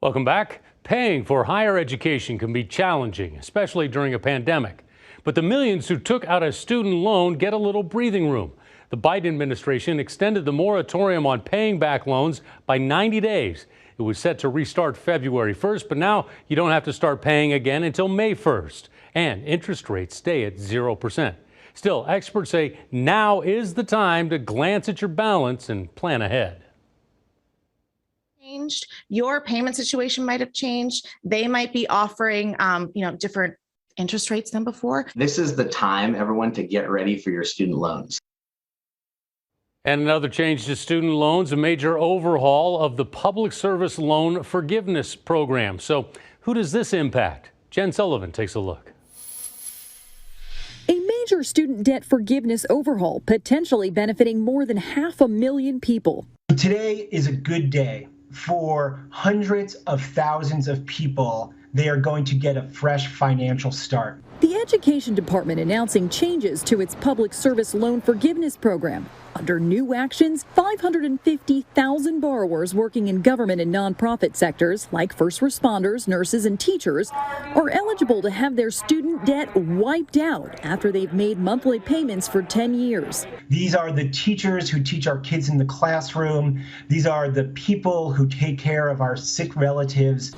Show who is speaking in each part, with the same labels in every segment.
Speaker 1: Welcome back. Paying for higher education can be challenging, especially during a pandemic. But the millions who took out a student loan get a little breathing room. The Biden administration extended the moratorium on paying back loans by 90 days. It was set to restart February 1st, but now you don't have to start paying again until May 1st. And interest rates stay at 0%. Still, experts say now is the time to glance at your balance and plan ahead.
Speaker 2: Changed, your payment situation might have changed. They might be offering, different interest rates than before.
Speaker 3: This is the time, everyone, to get ready for your student loans.
Speaker 1: And another change to student loans, a major overhaul of the Public Service Loan Forgiveness Program. So who does this impact? Jen Sullivan takes a look.
Speaker 4: A major student debt forgiveness overhaul potentially benefiting more than 500,000 people.
Speaker 5: Today is a good day for hundreds of thousands of people. They are going to get a fresh financial start.
Speaker 4: The Education Department announcing changes to its Public Service Loan Forgiveness Program. Under new actions, 550,000 borrowers working in government and nonprofit sectors, like first responders, nurses, and teachers, are eligible to have their student debt wiped out after they've made monthly payments for 10 years.
Speaker 5: These are the teachers who teach our kids in the classroom. These are the people who take care of our sick relatives.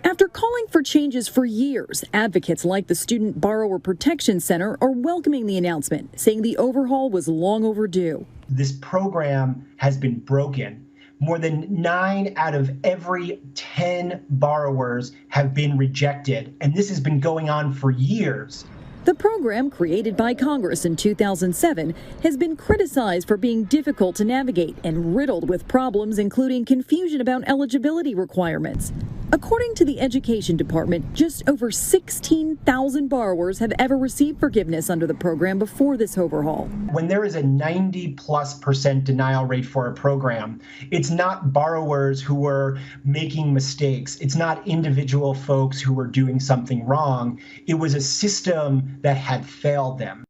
Speaker 4: After calling for changes for years, advocates like the Student Borrower Protection Center are welcoming the announcement, saying the overhaul was long overdue.
Speaker 5: This program has been broken. More than 9 out of every 10 borrowers have been rejected, and this has been going on for years.
Speaker 4: The program, created by Congress in 2007, has been criticized for being difficult to navigate and riddled with problems, including confusion about eligibility requirements. According to the Education Department, just over 16,000 borrowers have ever received forgiveness under the program before this overhaul.
Speaker 5: When there is a 90+% denial rate for a program, it's not borrowers who were making mistakes. It's not individual folks who were doing something wrong. It was a system that had failed them.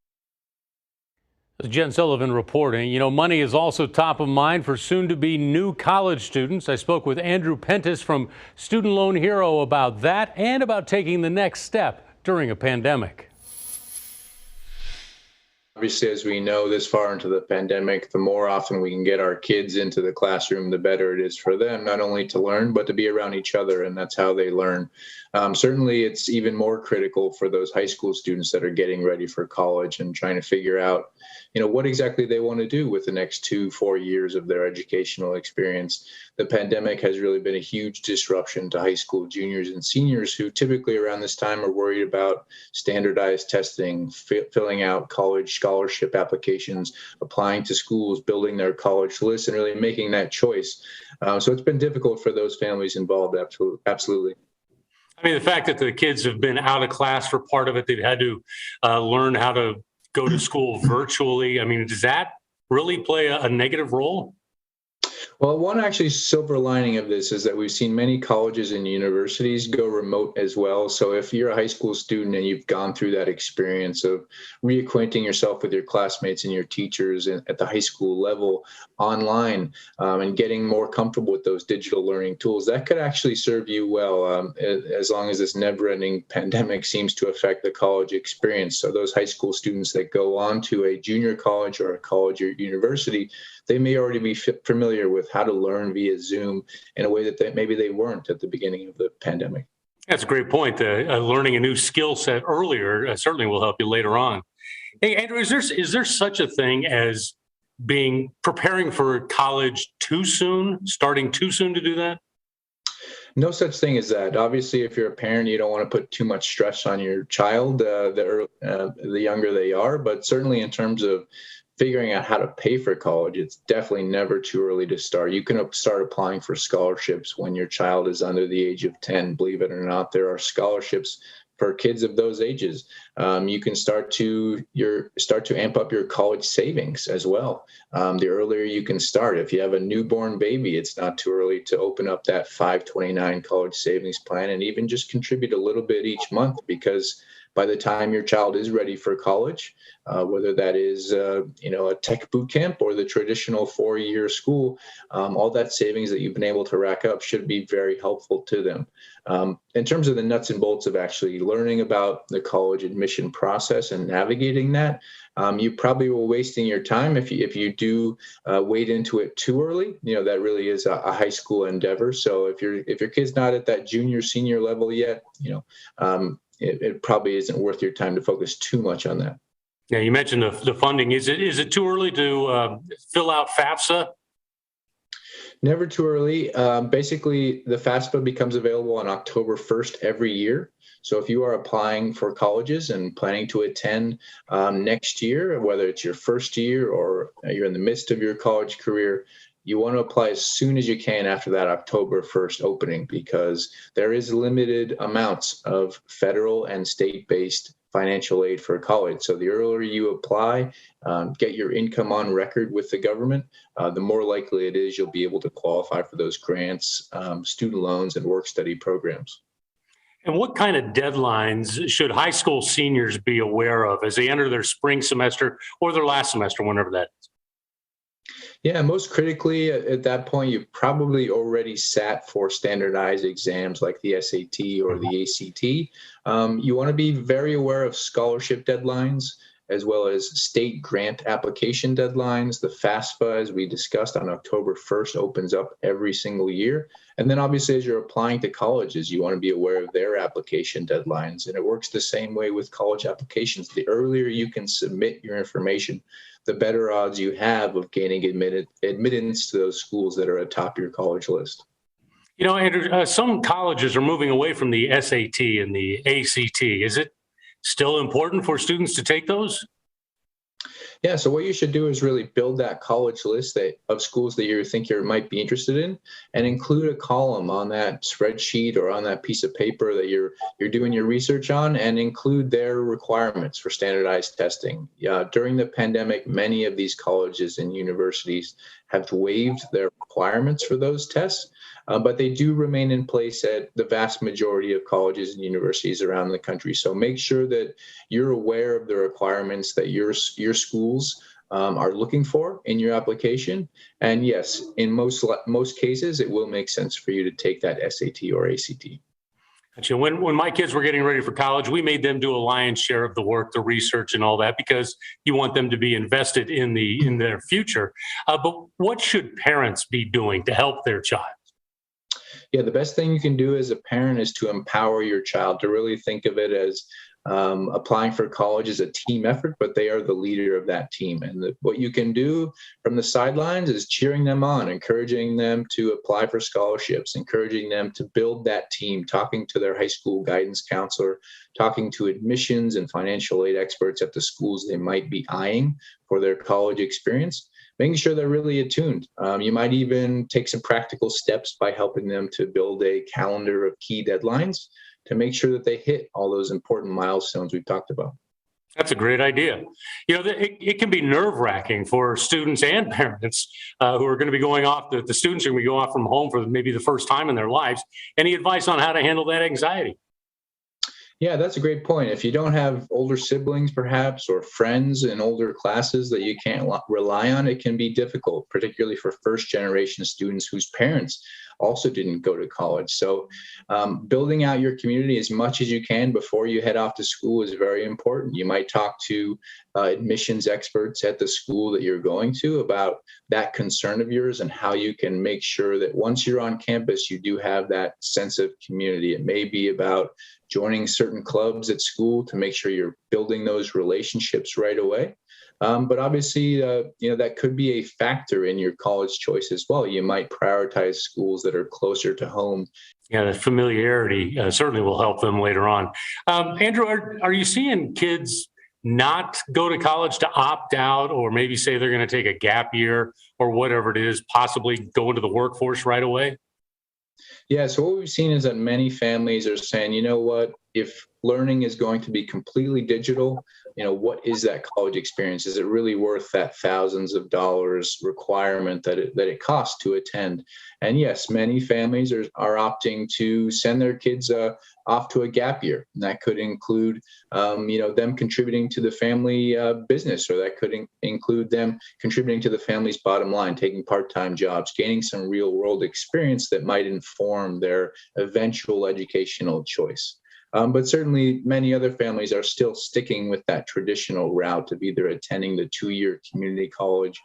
Speaker 1: Jen Sullivan reporting. Money is also top of mind for soon-to-be new college students. I spoke with Andrew Pentis from Student Loan Hero about that and about taking the next step during a pandemic.
Speaker 6: Obviously, as we know, this far into the pandemic, the more often we can get our kids into the classroom, the better it is for them, not only to learn, but to be around each other, and that's how they learn. Certainly, it's even more critical for those high school students that are getting ready for college and trying to figure out, what exactly they want to do with the next 2-4 years of their educational experience. The pandemic has really been a huge disruption to high school juniors and seniors who typically around this time are worried about standardized testing, filling out college scholarship applications, applying to schools, building their college list, and really making that choice. So it's been difficult for those families involved, absolutely.
Speaker 1: I mean, the fact that the kids have been out of class for part of it, they've had to learn how to go to school virtually. I mean, does that really play a negative role?
Speaker 6: Well, one actually silver lining of this is that we've seen many colleges and universities go remote as well. So if you're a high school student and you've gone through that experience of reacquainting yourself with your classmates and your teachers at the high school level online and getting more comfortable with those digital learning tools, that could actually serve you well as long as this never-ending pandemic seems to affect the college experience. So those high school students that go on to a junior college or a college or university, they may already be familiar with how to learn via Zoom in a way that maybe they weren't at the beginning of the pandemic.
Speaker 1: That's a great point. Learning a new skill set earlier certainly will help you later on. Hey, Andrew, is there such a thing as preparing for college too soon, starting too soon to do that?
Speaker 6: No such thing as that. Obviously, if you're a parent, you don't want to put too much stress on your child the younger they are. But certainly in terms of figuring out how to pay for college, it's definitely never too early to start. You can start applying for scholarships when your child is under the age of 10. Believe it or not, there are scholarships for kids of those ages. You can start to amp up your college savings as well. The earlier you can start. If you have a newborn baby, it's not too early to open up that 529 college savings plan and even just contribute a little bit each month, because by the time your child is ready for college, whether that is a tech boot camp or the traditional 4-year school, all that savings that you've been able to rack up should be very helpful to them. In terms of the nuts and bolts of actually learning about the college admission process and navigating that, you probably will wasting your time if you do wade into it too early. That really is a high school endeavor. So if your kid's not at that junior, senior level yet, it probably isn't worth your time to focus too much on that.
Speaker 1: Yeah, you mentioned the funding. Is it too early to fill out FAFSA?
Speaker 6: Never too early. Basically, the FAFSA becomes available on October 1st every year. So if you are applying for colleges and planning to attend next year, whether it's your first year or you're in the midst of your college career, you want to apply as soon as you can after that October 1st opening, because there is limited amounts of federal and state-based financial aid for college. So the earlier you apply, get your income on record with the government, the more likely it is you'll be able to qualify for those grants, student loans, and work-study programs.
Speaker 1: And what kind of deadlines should high school seniors be aware of as they enter their spring semester or their last semester, whenever that is?
Speaker 6: Yeah, most critically at that point, you've probably already sat for standardized exams like the SAT or the ACT. You want to be very aware of scholarship deadlines, as well as state grant application deadlines. The FAFSA, as we discussed, on October 1st opens up every single year. And then obviously, as you're applying to colleges, you want to be aware of their application deadlines. And it works the same way with college applications. The earlier you can submit your information, the better odds you have of gaining admittance to those schools that are atop your college list.
Speaker 1: Andrew, some colleges are moving away from the SAT and the ACT. Is it still important for students to take those?
Speaker 6: Yeah, so what you should do is really build that college list of schools that you think you might be interested in, and include a column on that spreadsheet or on that piece of paper that you're doing your research on, and include their requirements for standardized testing. During the pandemic, many of these colleges and universities have waived their requirements for those tests. But they do remain in place at the vast majority of colleges and universities around the country. So make sure that you're aware of the requirements that your schools are looking for in your application. And yes, in most cases, it will make sense for you to take that SAT or ACT.
Speaker 1: Gotcha. When my kids were getting ready for college, we made them do a lion's share of the work, the research and all that, because you want them to be invested in their future. But what should parents be doing to help their child?
Speaker 6: Yeah, the best thing you can do as a parent is to empower your child, to really think of it as applying for college is a team effort, but they are the leader of that team. And what you can do from the sidelines is cheering them on, encouraging them to apply for scholarships, encouraging them to build that team, talking to their high school guidance counselor, talking to admissions and financial aid experts at the schools they might be eyeing for their college experience, making sure they're really attuned. You might even take some practical steps by helping them to build a calendar of key deadlines to make sure that they hit all those important milestones we've talked about.
Speaker 1: That's a great idea. It can be nerve-wracking for students and parents who are going to be going off. The students are going to go off from home for maybe the first time in their lives. Any advice on how to handle that anxiety?
Speaker 6: Yeah, that's a great point. If you don't have older siblings, perhaps, or friends in older classes that you can't rely on, it can be difficult, particularly for first-generation students whose parents also didn't go to college. So building out your community as much as you can before you head off to school is very important. You might talk to admissions experts at the school that you're going to about that concern of yours and how you can make sure that once you're on campus, you do have that sense of community. It may be about joining certain clubs at school to make sure you're building those relationships right away. But obviously, that could be a factor in your college choice as well. You might prioritize schools that are closer to home.
Speaker 1: Yeah, the familiarity certainly will help them later on. Andrew, are you seeing kids not go to college to opt out, or maybe say they're going to take a gap year or whatever it is, possibly go into the workforce right away?
Speaker 6: Yeah, so what we've seen is that many families are saying, you know what, if learning is going to be completely digital, what is that college experience? Is it really worth that thousands of dollars requirement that it costs to attend? And yes, many families are opting to send their kids off to a gap year. And that could include, them contributing to the family business, or that could include them contributing to the family's bottom line, taking part-time jobs, gaining some real-world experience that might inform their eventual educational choice. But certainly many other families are still sticking with that traditional route of either attending the 2-year community college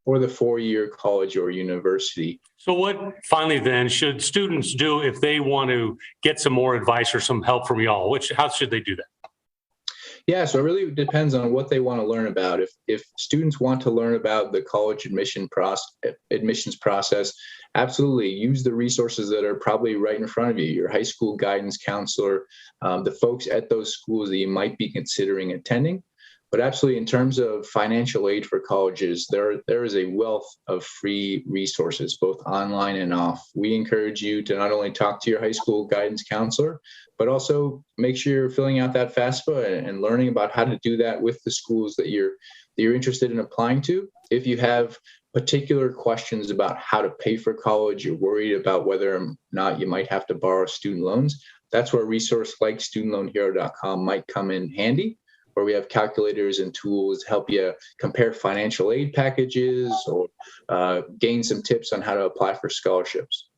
Speaker 6: or the 4-year college or university.
Speaker 1: So what, finally then, should students do if they want to get some more advice or some help from y'all? How should they do that?
Speaker 6: Yeah, so it really depends on what they want to learn about. If students want to learn about the college admissions process, absolutely use the resources that are probably right in front of you, your high school guidance counselor, the folks at those schools that you might be considering attending. But absolutely, in terms of financial aid for colleges, there is a wealth of free resources, both online and off. We encourage you to not only talk to your high school guidance counselor, but also make sure you're filling out that FAFSA and learning about how to do that with the schools that you're interested in applying to. If you have particular questions about how to pay for college, you're worried about whether or not you might have to borrow student loans, that's where a resource like studentloanhero.com might come in handy, where we have calculators and tools to help you compare financial aid packages or gain some tips on how to apply for scholarships.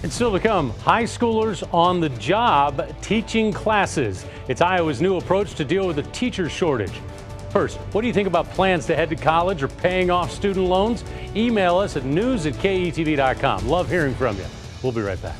Speaker 1: And still to come, high schoolers on the job teaching classes. It's Iowa's new approach to deal with a teacher shortage. First, what do you think about plans to head to college or paying off student loans? Email us at news@ketv.com. Love hearing from you. We'll be right back.